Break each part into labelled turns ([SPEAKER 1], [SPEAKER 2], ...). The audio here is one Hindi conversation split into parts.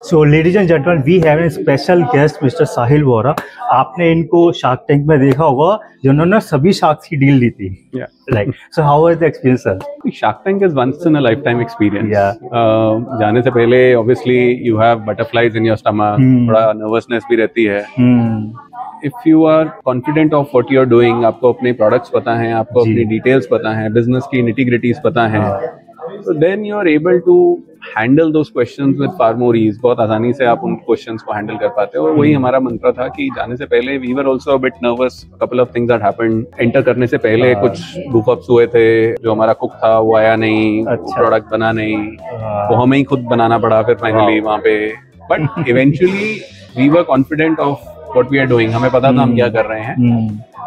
[SPEAKER 1] So ladies and gentleman, we have a special guest mister Sahil Vohra. आपने इनको शार्क टैंक में देखा होगा, जिन्होंने सभी शार्क्स की डील ली थी। Like so how was the experience sir?
[SPEAKER 2] Shark tank is once in a life time experience. जाने से पहले obviously you have butterflies in your stomach, थोड़ा नर्वसनेस भी रहती है। If you are confident of what you are doing, आपको अपने प्रोडक्ट्स पता है, आपको अपनी डिटेल्स पता है, बिजनेस की निटी-ग्रिटीज पता है, so then you are able to handle those questions with far more ease। बहुत आसानी से आप उन क्वेश्चंस को हैंडल कर पाते हो। और वही हमारा मंत्र था कि जाने से पहले we were also a bit nervous, couple of things that happened। Enter करने से पहले कुछ goof ups हुए थे, जो हमारा कुक था वो आया नहीं, प्रोडक्ट बना नहीं, वो हमें ही खुद बनाना पड़ा फिर फाइनली वहाँ पे। But eventually we were confident of what we are doing। हमें पता था हम क्या कर रहे हैं,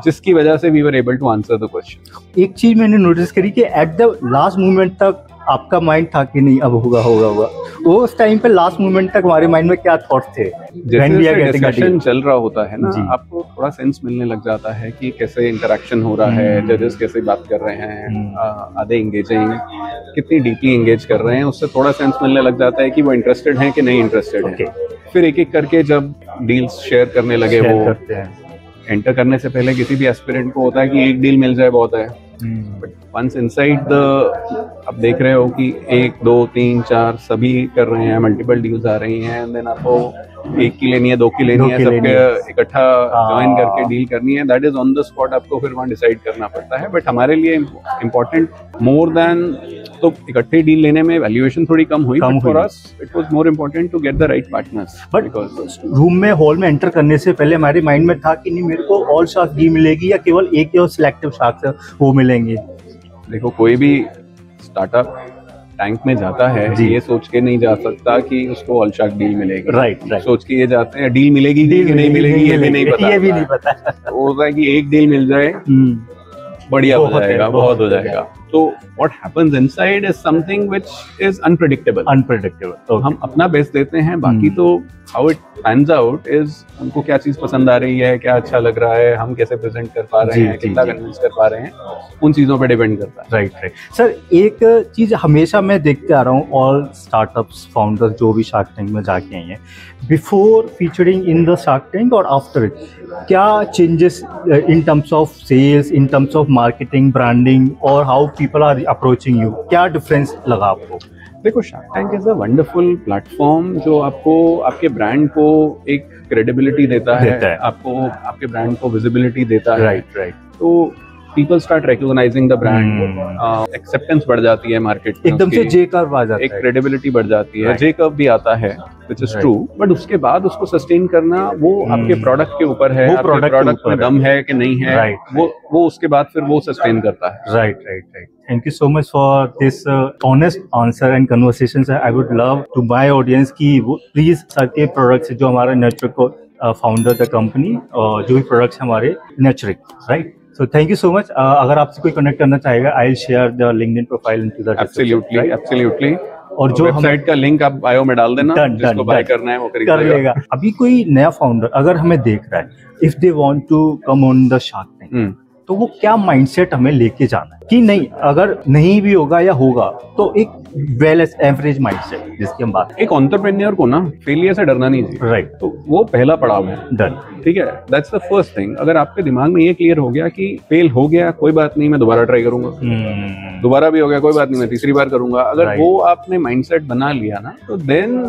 [SPEAKER 2] जिसकी वजह से we were able to answer the question।
[SPEAKER 1] एक चीज मैंने नोटिस करी कि एट द लास्ट मोमेंट तक आपका माइंड था कि नहीं अब होगा होगा होगा, वो उस टाइम पे लास्ट मोमेंट तक हमारे माइंड में क्या थॉट थे?
[SPEAKER 2] जैसे डिस्कशन चल रहा होता है ना, आपको थोड़ा सेंस मिलने लग जाता है कि कैसे इंटरेक्शन हो रहा है, जजेस कैसे बात कर रहे हैं, आधे एंगेजिंग, कितनी डीपली एंगेज कर रहे हैं, उससे थोड़ा सेंस मिलने लग जाता है कि वो इंटरेस्टेड हैं कि नहीं इंटरेस्टेड है। फिर एक एक करके जब डील्स शेयर करने लगे, वो एंटर करने से पहले किसी भी एस्पिरेंट को होता है कि एक डील मिल जाए बहुत है, बट वंस इनसाइड द, आप देख रहे हो कि 1 2 3 4 सभी कर रहे हैं, मल्टीपल डील्स आ रही हैं, एंड देन आपको एक की लेनी है, 2 की लेनी है, सबके इकट्ठा ज्वाइन करके डील करनी है। That is on the spot, आपको फिर वहाँ डिसाइड करना पड़ता है। बट हमारे लिए इम्पोर्टेंट मोर देन, तो इकट्ठे डील लेने में वैल्यूएशन थोड़ी कम हुई, but for us it was more important to get the right partners.
[SPEAKER 1] But room में, हॉल में एंटर करने से पहले हमारे माइंड में था कि नहीं मेरे को ऑल शार्क डील मिलेगी या केवल एक या सिलेक्टिव शार्क वो मिलेंगे?
[SPEAKER 2] देखो, कोई भी स्टार्टअप टैंक में जाता है ये सोच के नहीं जा सकता कि उसको ऑल शार्क डील मिलेगी।
[SPEAKER 1] राइट।
[SPEAKER 2] सोच के ये जाते हैं डील मिलेगी कि नहीं मिलेगी, ये भी नहीं पता। वो होता है कि एक डील मिल जाए, बढ़िया हो जाएगा, बहुत हो जाएगा। तो what happens inside is something which is unpredictable। तो हम अपना बेस्ट देते हैं, बाकी तो how it pans out is उनको क्या चीज पसंद आ रही है, क्या अच्छा लग रहा है, हम कैसे प्रेजेंट कर पा रहे हैं, कितना कन्विंस कर पा रहे हैं, उन चीजों पे डिपेंड करता है।
[SPEAKER 1] राइट। सर, एक चीज हमेशा मैं देखते आ रहा हूँ, ऑल स्टार्टअप्स फाउंडर्स जो भी शार्क टैंक में जाके आई हैं, before featuring in the shark Tank और आफ्टर इट, क्या changes in terms of sales, in terms of marketing, branding, और how people are approaching you, क्या डिफरेंस लगा आपको?
[SPEAKER 2] देखो, Shark tank is a wonderful platform जो आपको आपके ब्रांड को एक क्रेडिबिलिटी देता है, आपको आपके ब्रांड को विजिबिलिटी देता है। राइट। तो people start recognizing the brand, acceptance बढ़ जाती है मार्केट में,
[SPEAKER 1] एकदम से जे कर्व आ जाता है,
[SPEAKER 2] एक क्रेडिबिलिटी बढ़ जाती है, जे कर्व भी आता है, which is true। बट उसके बाद उसको सस्टेन करना वो आपके प्रोडक्ट के ऊपर है, आपके प्रोडक्ट में दम है कि नहीं है, वो उसके बाद फिर वो सस्टेन करता है।
[SPEAKER 1] Right. Thank you so much for this honest answer and conversations। I would love to my audience कि वो प्लीज सर के प्रोडक्ट्स जो हमारा नेचुरिक को फाउंडर द कंपनी, जो भी प्रोडक्ट्स हमारे नेचुरिक, right. So thank you so much। अगर आपसे कोई कनेक्ट करना चाहेगा, I'll share the LinkedIn profile into the description।
[SPEAKER 2] Absolutely।
[SPEAKER 1] और जो
[SPEAKER 2] वेबसाइट का लिंक आप बायो में डाल देना, जिसको बाय करना है वो कर लेगा।
[SPEAKER 1] अभी कोई नया फाउंडर अगर हमें देख रहा है, if they want to come on the shark tank, तो वो क्या माइंडसेट हमें लेके जाना है कि नहीं, अगर नहीं भी होगा या होगा तो एक वेल एवरेज माइंडसेट जिसकी हम बात।
[SPEAKER 2] एक एंटरप्रेन्योर को ना फेलियर से डरना नहीं चाहिए।
[SPEAKER 1] राइट।
[SPEAKER 2] तो वो पहला पड़ाव है, डन, ठीक है, दैट्स द फर्स्ट थिंग। अगर आपके दिमाग में ये क्लियर हो गया कि फेल हो गया कोई बात नहीं, मैं दोबारा ट्राई करूंगा, दोबारा भी हो गया कोई बात नहीं, मैं तीसरी बार करूंगा, अगर वो आपने माइंडसेट बना लिया ना, तो then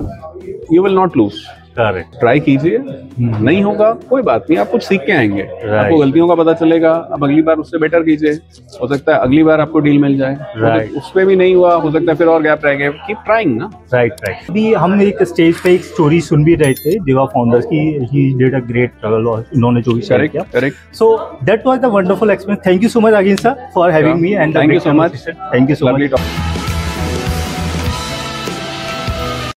[SPEAKER 2] you will not lose. Try कीजिए, नहीं होगा कोई बात नहीं, आप कुछ सीख के आएंगे, आपको गलतियों का पता चलेगा, आप अगली बार उससे बेटर कीजिए, हो सकता है अगली बार आपको डील मिल जाए। उसमें भी नहीं हुआ, हो सकता है फिर और गैप रह गए, कीप ट्राइंग ना।
[SPEAKER 1] राइट। अभी हम एक स्टेज पे एक स्टोरी सुन भी रहे थे दिवा फाउंडर्स की, he did a great struggle, और उन्होंने जो भी शेयर किया, correct. So that was the wonderful experience. Thank you so much again sir for having me, and
[SPEAKER 2] thank you so much.
[SPEAKER 1] Thank you so much.